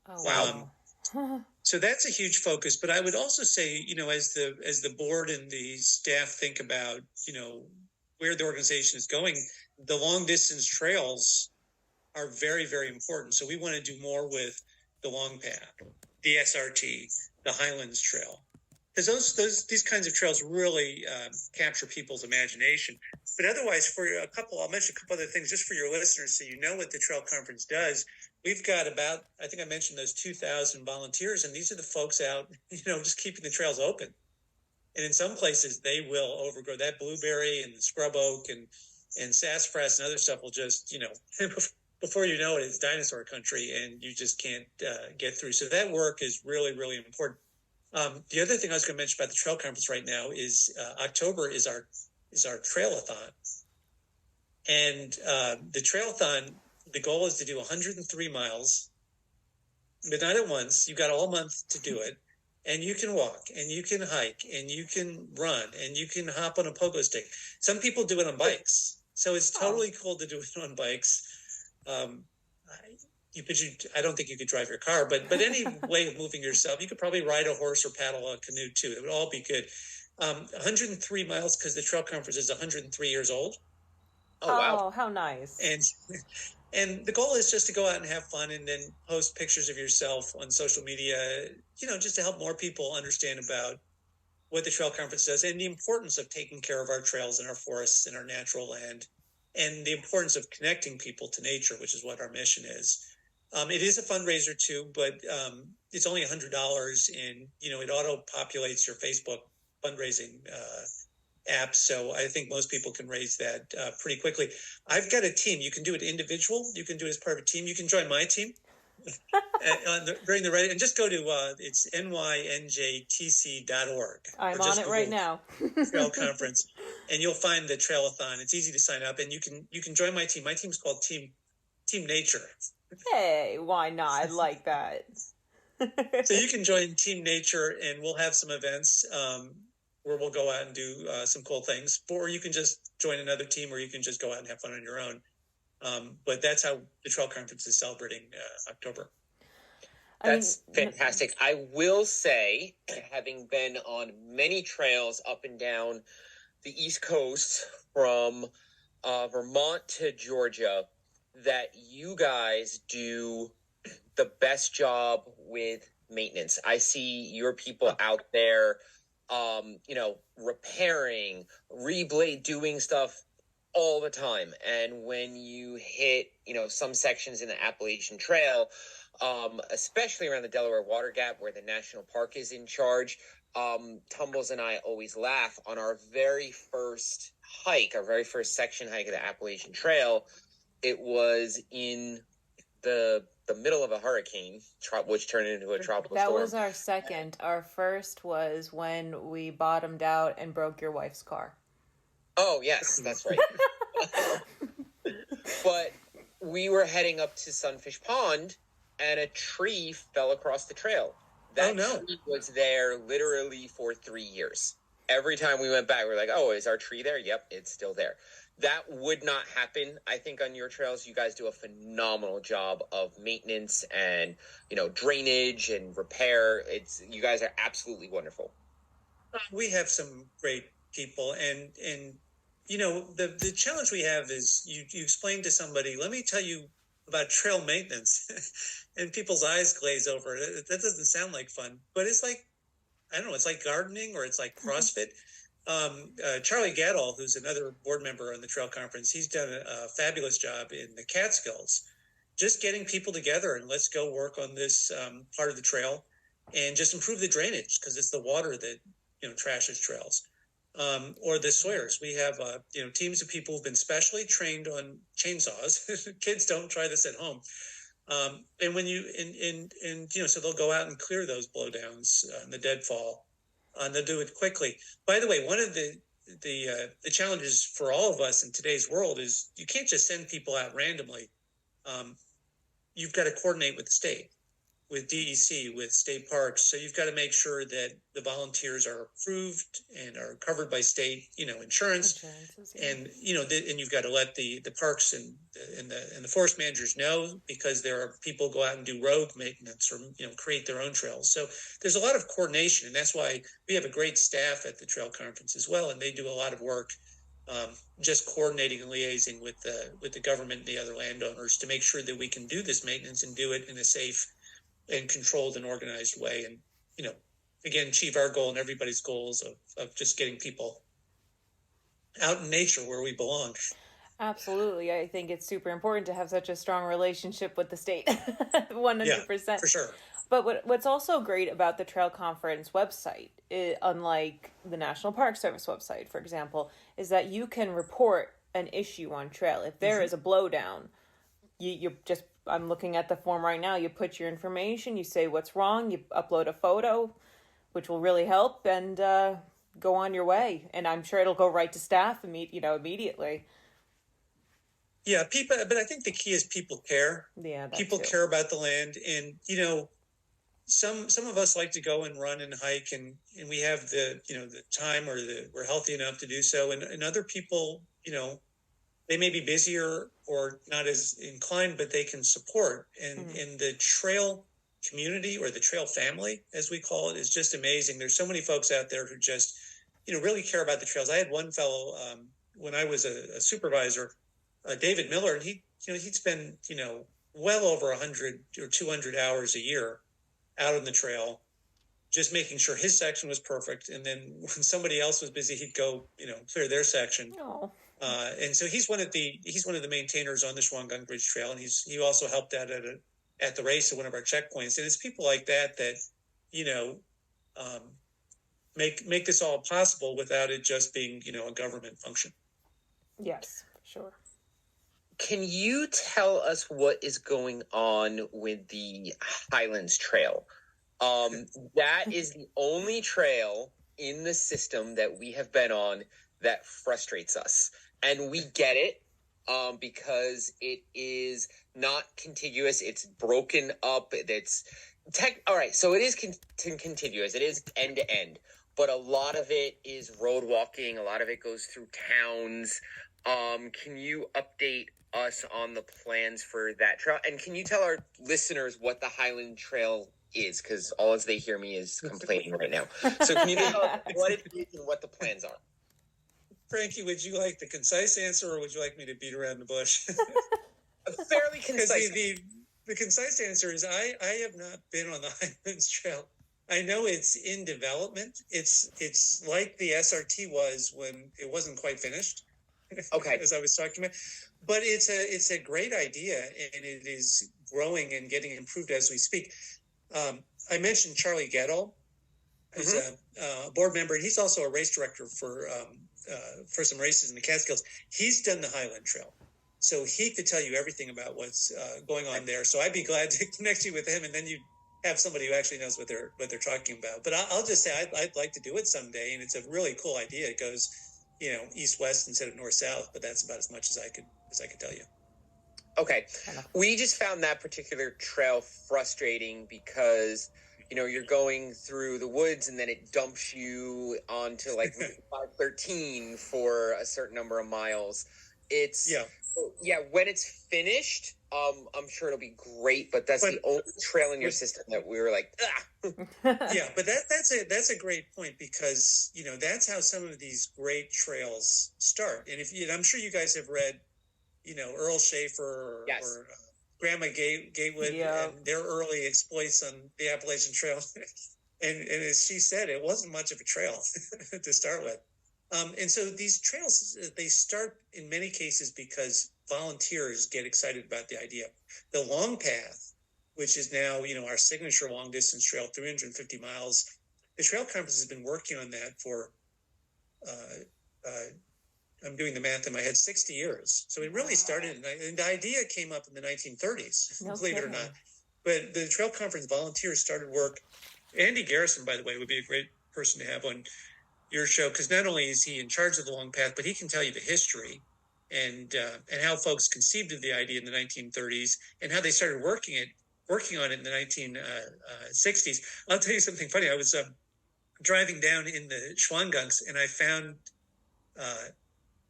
Oh, wow. So that's a huge focus. But I would also say, as the board and the staff think about, where the organization is going, the long distance trails are very, very important. So we want to do more with the Long Path, the SRT, the Highlands Trail, because these kinds of trails really capture people's imagination. But otherwise, I'll mention a couple other things just for your listeners, so you know what the Trail Conference does. We've got about, I think I mentioned those 2,000 volunteers, and these are the folks out, just keeping the trails open. And in some places, they will overgrow that blueberry and the scrub oak and sassafras and other stuff will just, before you know it, it's dinosaur country, and you just can't get through. So that work is really, really important. The other thing I was going to mention about the Trail Conference right now is October is our Trailathon. And the Trailathon, the goal is to do 103 miles, but not at once. You've got all month to do it. And you can walk, and you can hike, and you can run, and you can hop on a pogo stick. Some people do it on bikes. So it's totally cool to do it on bikes. I don't think you could drive your car, but any way of moving yourself, you could probably ride a horse or paddle a canoe too. It would all be good. 103 miles because the Trail Conference is 103 years old. Oh, wow. How nice. And the goal is just to go out and have fun and then post pictures of yourself on social media, just to help more people understand about what the Trail Conference does and the importance of taking care of our trails and our forests and our natural land, and the importance of connecting people to nature, which is what our mission is. It is a fundraiser too, but it's only $100, and it auto-populates your Facebook fundraising app, so I think most people can raise that pretty quickly. I've got a team. You can do it individual. You can do it as part of a team. You can join my team during the ride, and just go to it's nynjtc.org. I'm on it right now. Trail Conference, and you'll find the Trailathon. It's easy to sign up, and you can join my team. My team's called Team Nature. Hey, why not? I like that. So you can join Team Nature, and we'll have some events where we'll go out and do some cool things. Or you can just join another team, or you can just go out and have fun on your own. But that's how the Trail Conference is celebrating October. That's fantastic. I will say, having been on many trails up and down the East Coast from Vermont to Georgia, that you guys do the best job with maintenance. I see your people out there, repairing, reblade, doing stuff all the time. And when you hit, some sections in the Appalachian Trail, especially around the Delaware Water Gap where the National Park is in charge, Tumbles and I always laugh on our very first hike, our very first section hike of the Appalachian Trail. It was in the middle of a hurricane, which turned into a tropical storm. That was our second. Our first was when we bottomed out and broke your wife's car. Oh, yes, that's right. But we were heading up to Sunfish Pond, and a tree fell across the trail. That tree was there literally for 3 years. Every time we went back, we're like, oh, is our tree there? Yep, it's still there. That would not happen, I think, on your trails. You guys do a phenomenal job of maintenance and, drainage and repair. You guys are absolutely wonderful. We have some great people, and the challenge we have is you explain to somebody, let me tell you about trail maintenance, and people's eyes glaze over. That doesn't sound like fun, but it's like, I don't know, it's like gardening or it's like CrossFit. Charlie Gadol, who's another board member on the trail conference, he's done a fabulous job in the Catskills, just getting people together and let's go work on this part of the trail and just improve the drainage, because it's the water that trashes trails. Or the Sawyers, we have teams of people who've been specially trained on chainsaws. Kids don't try this at home. And when so they'll go out and clear those blowdowns and the deadfall, and they'll do it quickly. By the way, one of the challenges for all of us in today's world is you can't just send people out randomly. You've got to coordinate with the state, with DEC, with state parks. So you've got to make sure that the volunteers are approved and are covered by state, insurance. And, and you've got to let the parks and the forest managers know, because there are people who go out and do road maintenance or, create their own trails. So there's a lot of coordination, and that's why we have a great staff at the trail conference as well. And they do a lot of work, just coordinating and liaising with the government and the other landowners to make sure that we can do this maintenance and do it in a safe and controlled and organized way, and again, achieve our goal and everybody's goals of just getting people out in nature where we belong. Absolutely. I think it's super important to have such a strong relationship with the state. 100%. Yeah, for sure. But what's also great about the Trail Conference website, unlike the National Park Service website, for example, is that you can report an issue on trail. If there is a blowdown, you just, I'm looking at the form right now, you put your information, you say what's wrong, you upload a photo, which will really help, and go on your way. And I'm sure it'll go right to staff immediately. Yeah, people, but I think the key is people care. Yeah, people care about the land, and some of us like to go and run and hike, and we have the the time, or we're healthy enough to do so, and other people, they may be busier or not as inclined, but they can support. And the trail community, or the trail family, as we call it, is just amazing. There's so many folks out there who just, really care about the trails. I had one fellow, when I was a supervisor, David Miller, and he'd spend, well over 100 or 200 hours a year out on the trail, just making sure his section was perfect. And then when somebody else was busy, he'd go, clear their section. Oh. And so he's one of the maintainers on the Shawangunk Ridge Trail, and he also helped out at the race at one of our checkpoints. And it's people like that make this all possible without it just being a government function. Yes, sure. Can you tell us what is going on with the Highlands Trail? That is the only trail in the system that we have been on that frustrates us. And we get it, because it is not contiguous. It's broken up. All right, so it is contiguous. It is end to end, but a lot of it is road walking. A lot of it goes through towns. Can you update us on the plans for that trail? And can you tell our listeners what the Highland Trail is? Because all as they hear me is complaining right now. So can you tell us what it is and what the plans are? Frankie, would you like the concise answer, or would you like me to beat around the bush? A fairly concise. The concise answer is I have not been on the Highlands Trail. I know it's in development. It's like the SRT was when it wasn't quite finished. Okay. As I was talking about, but it's a great idea, and it is growing and getting improved as we speak. I mentioned Charlie Gadol, who's a board member, and he's also a race director for some races in the Catskills. He's done the Highland Trail, so he could tell you everything about what's going on there. So I'd be glad to connect you with him, and then you have somebody who actually knows what they're talking about. But I'll just say I'd like to do it someday, and it's a really cool idea. It goes, east-west instead of north-south, but that's about as much as I could tell you. Okay. Kind of. We just found that particular trail frustrating because, you're going through the woods and then it dumps you onto like Route 513 for a certain number of miles. It's, yeah, when it's finished, I'm sure it'll be great, but that's the only trail in your system that we were like, ah. Yeah, but that's a great point because, that's how some of these great trails start. And I'm sure you guys have read, Earl Schaefer Yes. or Grandma Gatewood and their early exploits on the Appalachian Trail. and as she said, it wasn't much of a trail to start with. And so these trails, they start in many cases because volunteers get excited about the idea. The Long Path, which is now, our signature long distance trail, 350 miles. The Trail Conference has been working on that for, I'm doing the math in my head, 60 years. So it really started, and the idea came up in the 1930s, believe it or not. But the Trail Conference volunteers started work. Andy Garrison, by the way, would be a great person to have on your show, because not only is he in charge of the Long Path, but he can tell you the history and how folks conceived of the idea in the 1930s and how they started working on it in the 1960s. I'll tell you something funny. I was driving down in the Shawangunk, and I found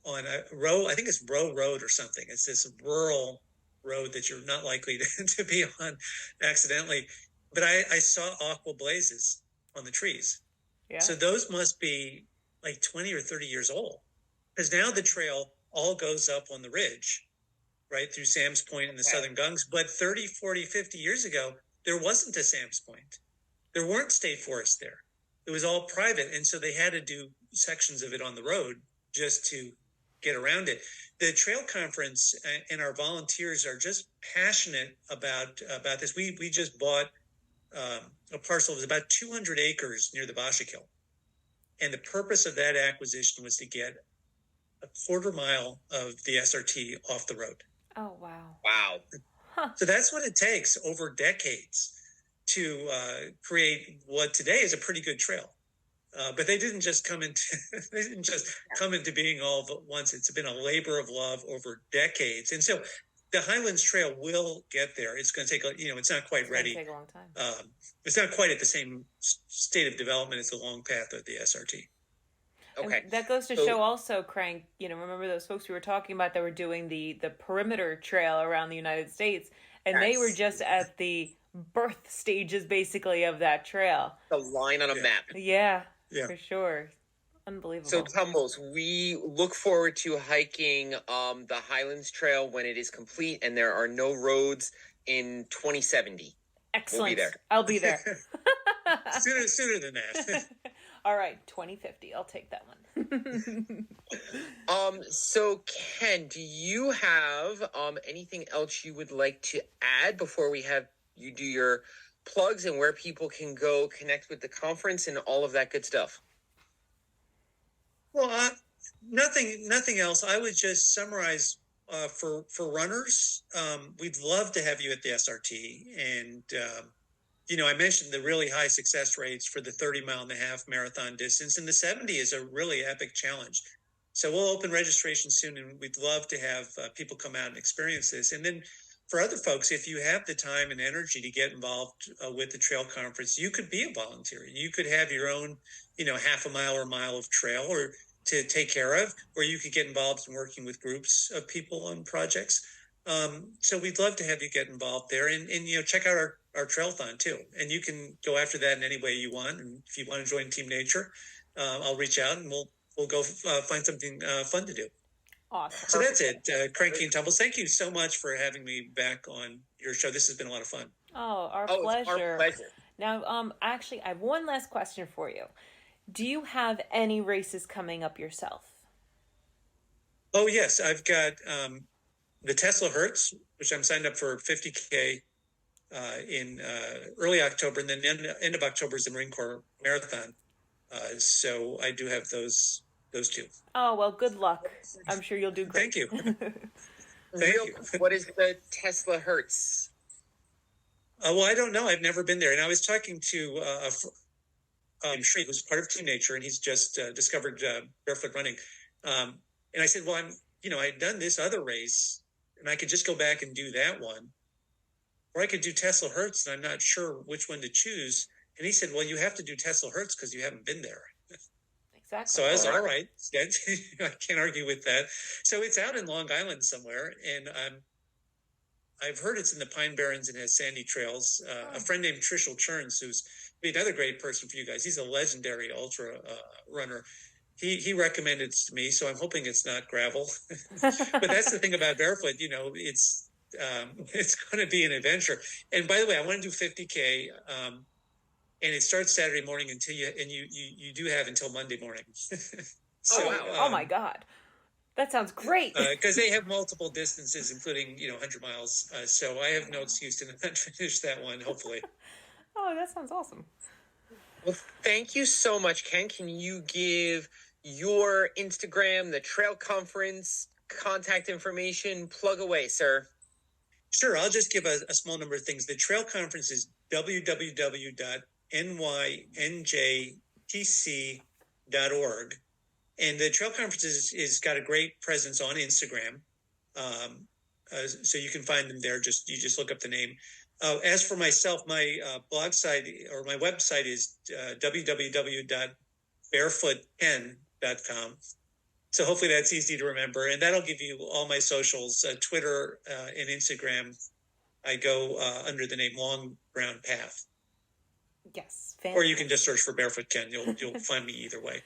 on a row, I think it's Row Road or something. It's this rural road that you're not likely to be on accidentally. But I saw aqua blazes on the trees. Yeah. So those must be like 20 or 30 years old, because now the trail all goes up on the ridge, right through Sam's Point and the Southern Gungs. But 30, 40, 50 years ago, there wasn't a Sam's Point. There weren't state forests there. It was all private. And so they had to do sections of it on the road just to get around it. The Trail Conference and our volunteers are just passionate about this. We just bought a parcel of about 200 acres near the Bashakil. And the purpose of that acquisition was to get a quarter mile of the SRT off the road. Oh, wow. Wow. Huh. So that's what it takes over decades to create what today is a pretty good trail. But they didn't just come into being all at once. It's been a labor of love over decades. And so the Highlands Trail will get there. It's going to take, it's not quite ready. It's going to take a long time. It's not quite at the same state of development as the Long Path of the SRT. Okay. And that goes to show also, Crank, remember those folks we were talking about that were doing the perimeter trail around the United States, and they were just at the birth stages, basically, of that trail. The line on a map. Yeah, for sure. Unbelievable. So, Tumbles, we look forward to hiking the Highlands Trail when it is complete and there are no roads in 2070. Excellent. We'll be there. I'll be there. sooner than that. All right, 2050. I'll take that one. So, Ken, do you have anything else you would like to add before we have you do your plugs and where people can go connect with the conference and all of that good stuff? Well, nothing else. I would just summarize for runners. We'd love to have you at the SRT, and I mentioned the really high success rates for the 30-mile-and-a-half marathon distance, and the 70 is a really epic challenge. So we'll open registration soon, and we'd love to have people come out and experience this. And then for other folks, if you have the time and energy to get involved with the Trail Conference, you could be a volunteer. You could have your own, half a mile or mile of trail or to take care of, or you could get involved in working with groups of people on projects. So we'd love to have you get involved there and check out our trailthon too. And you can go after that in any way you want. And if you want to join Team Nature, I'll reach out and we'll go find something fun to do. Awesome. So that's it. Cranky and Tumbles, thank you so much for having me back on your show. This has been a lot of fun. Oh, our pleasure. It's our pleasure. Now, actually, I have one last question for you. Do you have any races coming up yourself? Oh, yes. I've got the Tesla Hertz, which I'm signed up for 50K in early October, and then end of October is the Marine Corps Marathon. So I do have those two. Oh, well, good luck. I'm sure you'll do great. Thank you. Thank you. What is the Tesla Hertz? Well, I don't know. I've never been there. And I was talking to Shree, who's part of Team Nature, and he's just discovered barefoot running. And I said, well, I'd done this other race and I could just go back and do that one, or I could do Tesla Hertz, and I'm not sure which one to choose. And he said, well, you have to do Tesla Hertz because you haven't been there. Exactly. So I was all right. I can't argue with that. So it's out in Long Island somewhere, and I've heard it's in the Pine Barrens and has sandy trails. A friend named Trishul Churns, who's another great person for you guys. He's a legendary ultra runner. He recommended it to me, so I'm hoping it's not gravel. But that's the thing about Barefoot. It's going to be an adventure. And by the way, I want to do 50K, and it starts Saturday morning you do have until Monday morning. So, oh, wow. Oh my God. That sounds great. Because they have multiple distances, including 100 miles. So I have no excuse to not finish that one. Hopefully. Oh, that sounds awesome. Well, thank you so much, Ken. Can you give your Instagram, the trail conference, contact information? Plug away, sir. Sure. I'll just give a small number of things. The trail conference is www.nynjtc.org. And the trail conference is got a great presence on Instagram. So you can find them there. You just look up the name. As for myself, my blog site or my website is www.barefootken.com. So hopefully that's easy to remember. And that'll give you all my socials, Twitter and Instagram. I go under the name Long Brown Path. Yes. Fantastic. Or you can just search for Barefoot Ken. You'll find me either way.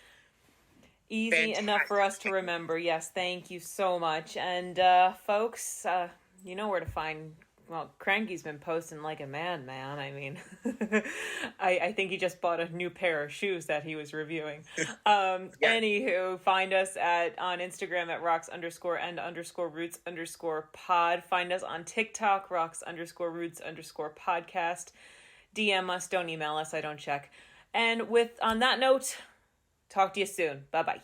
Easy Fantastic. enough for us to remember. Yes, thank you so much. And folks, you know where to find. Well, Cranky's been posting like a madman. I mean, I think he just bought a new pair of shoes that he was reviewing. Anywho, find us on Instagram at rocks_and_roots_pod. Find us on TikTok, rocks_roots_podcast. DM us, don't email us, I don't check. And on that note, talk to you soon. Bye-bye.